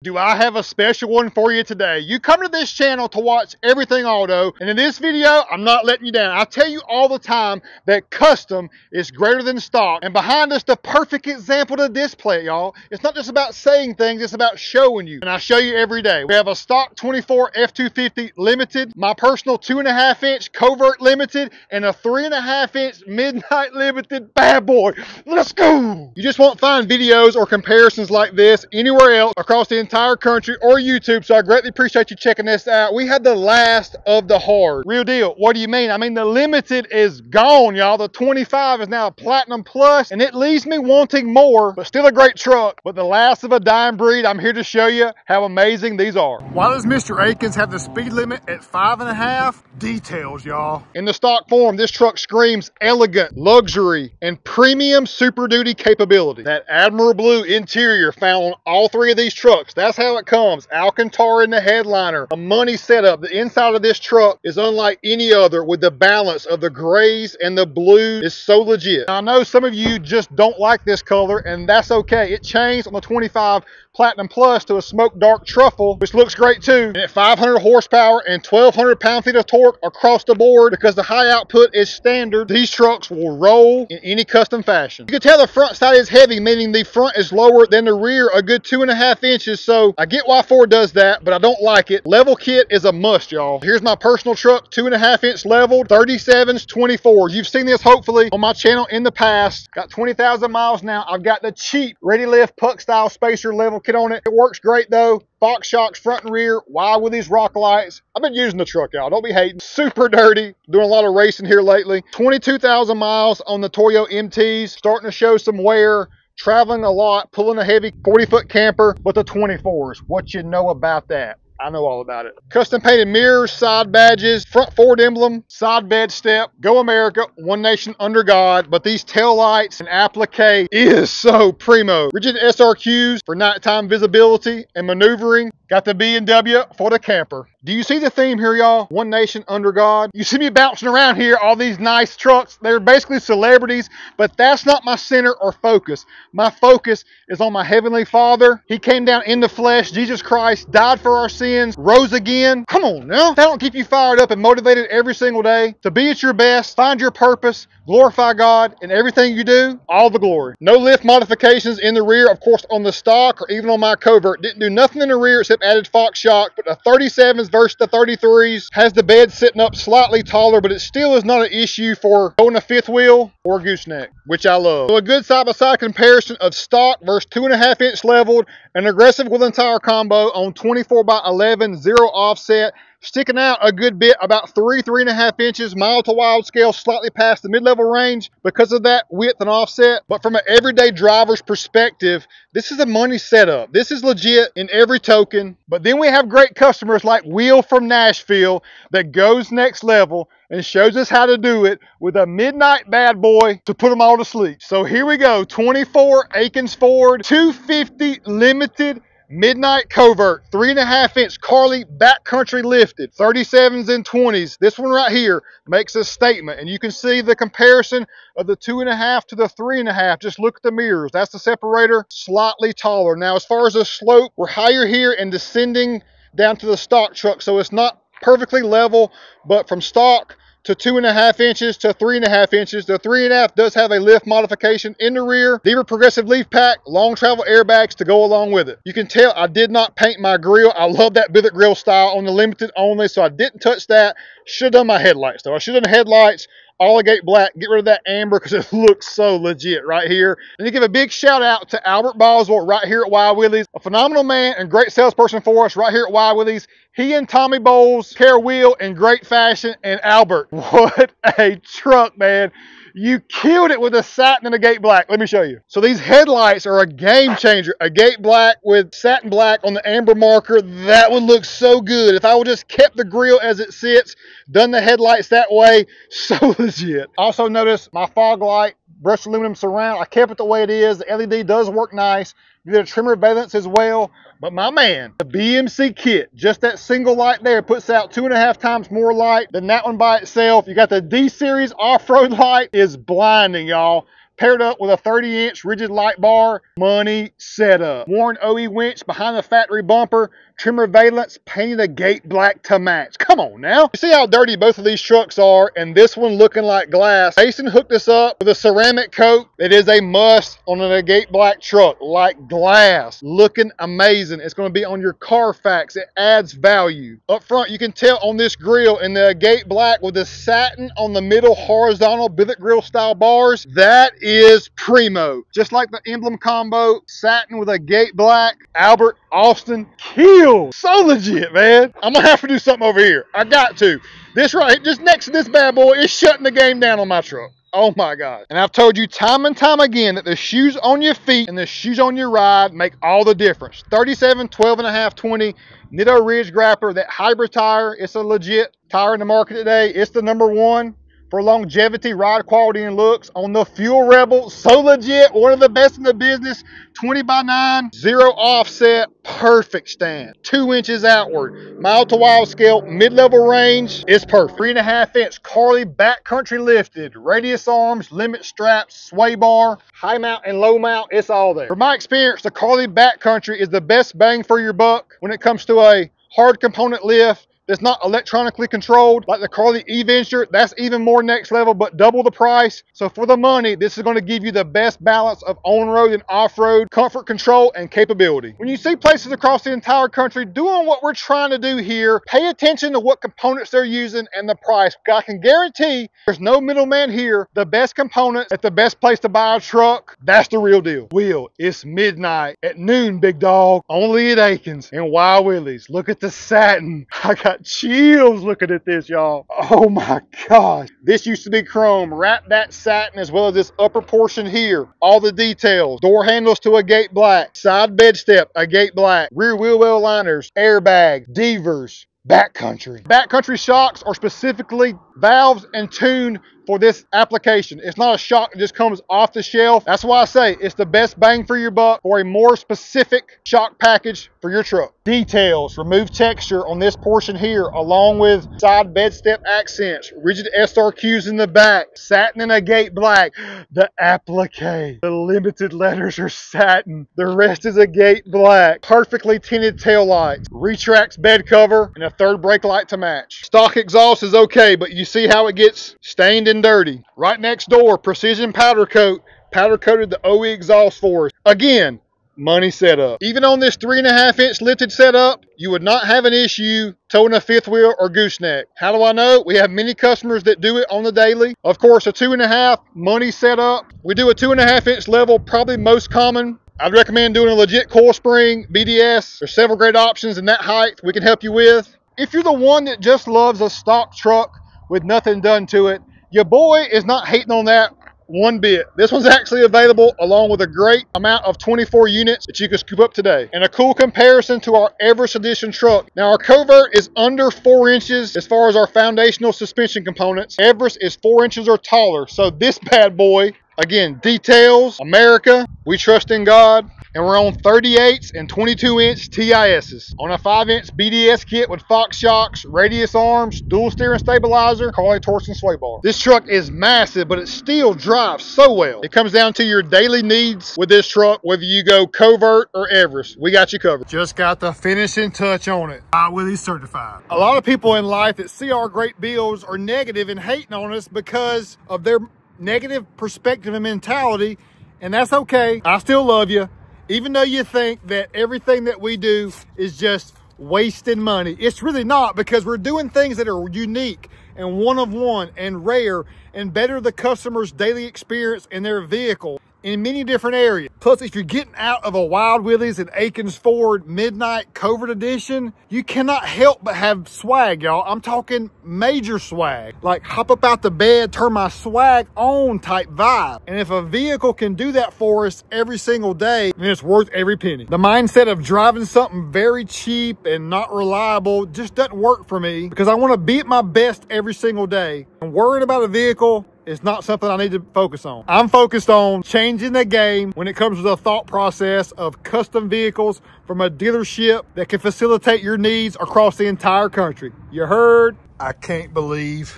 Do I have a special one for you today? You come to this channel to watch everything auto, and in this video, I'm not letting you down. I tell you all the time that custom is greater than stock, and behind us, the perfect example to display it, y'all. It's not just about saying things, it's about showing you, and I show you every day. We have a stock 24 F250 Limited, my personal 2.5-inch Covert Limited, and a 3.5-inch Midnight Limited bad boy. Let's go! You just won't find videos or comparisons like this anywhere else across the entire country or YouTube, so I greatly appreciate you checking this out. We had the last of the hard. Real deal. What do you mean? I mean, the Limited is gone, y'all. The 25 is now a Platinum Plus, and it leaves me wanting more, but still a great truck. But the last of a dying breed, I'm here to show you how amazing these are. Why does Mr. Akins have the speed limit at 5.5? Details, y'all. In the stock form, this truck screams elegant, luxury, and premium Super Duty capability. That Admiral Blue interior found on all three of these trucks. That's how it comes. Alcantara in the headliner. A money setup. The inside of this truck is unlike any other, with the balance of the grays and the blue is so legit. Now, I know some of you just don't like this color, and that's okay. It changed on the 25 Platinum Plus to a smoke dark truffle, which looks great too. And at 500 horsepower and 1,200 pound-feet of torque across the board, because the high output is standard, these trucks will roll in any custom fashion. You can tell the front side is heavy, meaning the front is lower than the rear a good 2.5 inches. So I get why Ford does that, but I don't like it. Level kit is a must, y'all. Here's my personal truck, 2.5-inch leveled, 37s, 24s. You've seen this hopefully on my channel in the past. Got 20,000 miles now. I've got the cheap Ready Lift puck style spacer level kit on it. It works great though. Fox shocks front and rear, Wild Willies rock lights. I've been using the truck, y'all. Don't be hating. Super dirty. Doing a lot of racing here lately. 22,000 miles on the Toyo MTs. Starting to show some wear. Traveling a lot. Pulling a heavy 40-foot camper. But the 24s, what you know about that? I know all about it. Custom painted mirrors, side badges, front Ford emblem, side bed step, Go America, One Nation Under God. But these tail lights and applique is so primo. Rigid SRQs for nighttime visibility and maneuvering. Got the B&W for the camper. Do you see the theme here, y'all? One Nation Under God. You see me bouncing around here, all these nice trucks. They're basically celebrities, but that's not my center or focus. My focus is on my Heavenly Father. He came down in the flesh, Jesus Christ, died for our sins, rose again. Come on now. That don't keep you fired up and motivated every single day to be at your best, find your purpose, glorify God in everything you do, all the glory. No lift modifications in the rear, of course, on the stock or even on my Covert. Didn't do nothing in the rear except added Fox shock, but the 37s versus the 33s has the bed sitting up slightly taller, but it still is not an issue for going a fifth wheel or a gooseneck, which I love. So a good side-by-side comparison of stock versus 2.5-inch leveled, an aggressive wheel and tire combo on 24x11, 0 offset. Sticking out a good bit, about 3.5 inches, mild to wild scale, slightly past the mid-level range because of that width and offset. But from an everyday driver's perspective, this is a money setup. This is legit in every token. But then we have great customers like Will from Nashville that goes next level and shows us how to do it with a midnight bad boy to put them all to sleep. So here we go, 24 Akins Ford 250 Limited Midnight Covert, 3.5-inch Carly backcountry lifted, 37s and 20s. This one right here makes a statement, and you can see the comparison of the 2.5 to the 3.5. Just look at the mirrors. That's the separator, slightly taller. Now, as far as the slope, we're higher here and descending down to the stock truck, so it's not perfectly level, but from stock to 2.5 inches to 3.5 inches. The 3.5 does have a lift modification in the rear. Deaver progressive leaf pack, long travel airbags to go along with it. You can tell I did not paint my grill. I love that Bivet grill style on the Limited only, so I didn't touch that. Should have done my headlights though. I should have done headlights Alligate black, get rid of that amber because it looks so legit right here. And to give a big shout out to Albert Boswell right here at Wild Willies, a phenomenal man and great salesperson for us right here at Wild Willies. He and Tommy Bowles care wheel in great fashion. And Albert, what a truck, man. You killed it with a satin and a gate black. Let me show you. So these headlights are a game changer. A gate black with satin black on the amber marker. That would look so good. If I would just kept the grille as it sits, done the headlights that way, so legit. Also notice my fog light, brushed aluminum surround. I kept it the way it is. The LED does work nice. You did a trimmer valence as well. But my man, the BMC kit, just that single light there puts out 2.5 times more light than that one by itself. You got the D-Series off-road light, is blinding, y'all. paired up with a 30-inch rigid light bar, money setup. Worn OE winch behind the factory bumper, trimmer valence, painted a gate black to match. Come on now. You see how dirty both of these trucks are, and this one looking like glass. Mason hooked us up with a ceramic coat that is a must on an agate black truck, like glass. Looking amazing. It's going to be on your Carfax. It adds value. Up front, you can tell on this grill in the agate black with the satin on the middle horizontal billet grill style bars. That is primo. Just like the emblem combo, satin with agate black. Albert, Austin, kill. So legit, man. I'm going to have to do something over here. I got to. This right, just next to this bad boy is shutting the game down on my truck. Oh my God. And I've told you time and time again that the shoes on your feet and the shoes on your ride make all the difference. 37, 12.5, 20, Nitto Ridge Grappler, that hybrid tire, it's a legit tire in the market today. It's the #1 for longevity, ride quality, and looks. On the Fuel Rebel, so legit, one of the best in the business. 20x9, 0 offset, perfect stand. 2 inches outward, mild to wild scale, mid-level range, it's perfect. 3.5-inch Carly backcountry lifted, radius arms, limit straps, sway bar, high mount and low mount, it's all there. From my experience, the Carly backcountry is the best bang for your buck when it comes to a hard component lift that's not electronically controlled like the Carly E-Venture. That's even more next level, but double the price. So for the money, this is going to give you the best balance of on-road and off-road comfort, control, and capability. When you see places across the entire country doing what we're trying to do here, pay attention to what components they're using and the price. I can guarantee there's no middleman here. The best components at the best place to buy a truck, that's the real deal. Will, it's midnight at noon, big dog, only at Akins and Wild Willies. Look at the satin. I got chills looking at this, y'all. Oh my gosh. This used to be chrome. Wrap that satin as well as this upper portion here. All the details. Door handles to agate black. Side bed step, agate black. Rear wheel well liners, airbag, devers, backcountry. Backcountry shocks are specifically valves and tuned for this application. It's not a shock that just comes off the shelf. That's why I say it's the best bang for your buck for a more specific shock package for your truck. Details, remove texture on this portion here, along with side bed step accents, rigid SRQs in the back, satin and agate black. The applique, the limited letters are satin. The rest is agate black. Perfectly tinted tail lights, retracts bed cover, and a third brake light to match. Stock exhaust is okay, but you see how it gets stained and dirty. Right next door, precision powder coat, powder coated the OE exhaust for us. Again, money setup. Even on this 3.5-inch lifted setup, you would not have an issue towing a fifth wheel or gooseneck. How do I know? We have many customers that do it on the daily. Of course, a 2.5 money setup. We do a 2.5-inch level, probably most common. I'd recommend doing a legit coil spring, BDS. There's several great options in that height we can help you with. If you're the one that just loves a stock truck with nothing done to it, your boy is not hating on that one bit. This one's actually available along with a great amount of 24 units that you can scoop up today. And a cool comparison to our Everest Edition truck. Now our Covert is under 4 inches as far as our foundational suspension components. Everest is 4 inches or taller. So this bad boy, again, details, America, we trust in God. And we're on 38s and 22-inch TISs. On a 5-inch BDS kit with Fox shocks, radius arms, dual steering stabilizer, Carly torque and sway bar. This truck is massive, but it still drives so well. It comes down to your daily needs with this truck, whether you go Covert or Everest. We got you covered. Just got the finishing touch on it. Wild Willies certified. A lot of people in life that see our great builds are negative and hating on us because of their negative perspective and mentality, and that's okay. I still love you. Even though you think that everything that we do is just wasting money, it's really not, because we're doing things that are unique and one of one and rare and better the customer's daily experience in their vehicle in many different areas. Plus, if you're getting out of a Wild Willies and Akins Ford Midnight Covert Edition, you cannot help but have swag, y'all. I'm talking major swag, like hop up out the bed, turn my swag on type vibe. And if a vehicle can do that for us every single day, then it's worth every penny. The mindset of driving something very cheap and not reliable just doesn't work for me, because I want to be at my best every single day. And worrying about a vehicle is not something I need to focus on. I'm focused on changing the game when it comes to the thought process of custom vehicles from a dealership that can facilitate your needs across the entire country. You heard? I can't believe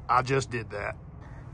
I just did that.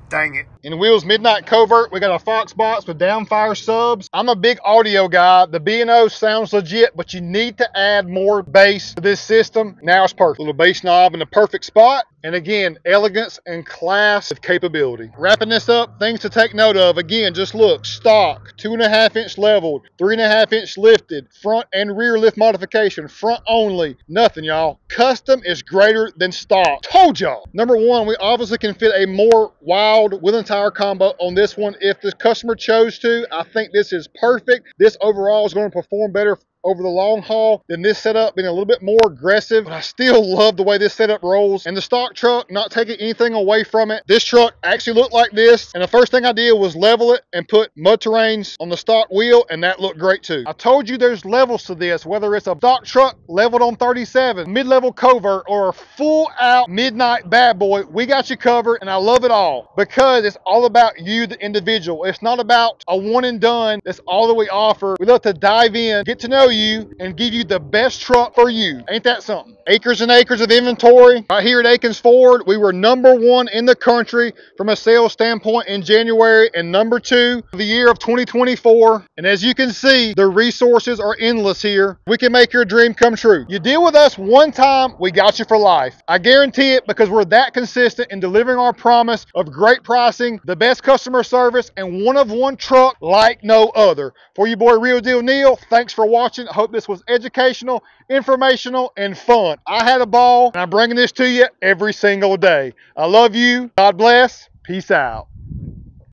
Dang it. In Wheels Midnight Covert, we got a Fox box with downfire subs. I'm a big audio guy. The B&O sounds legit, but you need to add more bass to this system. Now it's perfect. Little bass knob in the perfect spot. And again, elegance and class of capability. Wrapping this up, things to take note of. Again, just look, stock, 2.5 inch leveled, 3.5 inch lifted, front and rear lift modification, front only, nothing y'all. Custom is greater than stock. Told y'all. Number one, we obviously can fit a more Wild wheel and tire combo on this one if the customer chose to. I think this is perfect. This overall is going to perform better over the long haul than this setup being a little bit more aggressive, but I still love the way this setup rolls. And the stock truck, not taking anything away from it. This truck actually looked like this, and the first thing I did was level it and put mud terrains on the stock wheel, and that looked great too. I told you there's levels to this, whether it's a stock truck leveled on 37, mid-level Covert, or a full out midnight bad boy. We got you covered, and I love it all because it's all about you, the individual. It's not about a one and done. That's all that we offer. We love to dive in, get to know you, and give you the best truck for you. Ain't that something? Acres and acres of inventory. Right here at Akins Ford, we were #1 in the country from a sales standpoint in January, and #2 for the year of 2024. And as you can see, the resources are endless here. We can make your dream come true. You deal with us one time, we got you for life. I guarantee it, because we're that consistent in delivering our promise of great pricing, the best customer service, and one-of-one truck like no other. For you boy, Real Deal Neal, thanks for watching. I hope this was educational, informational, and fun. I had a ball, and I'm bringing this to you every single day. I love you. God bless. Peace out.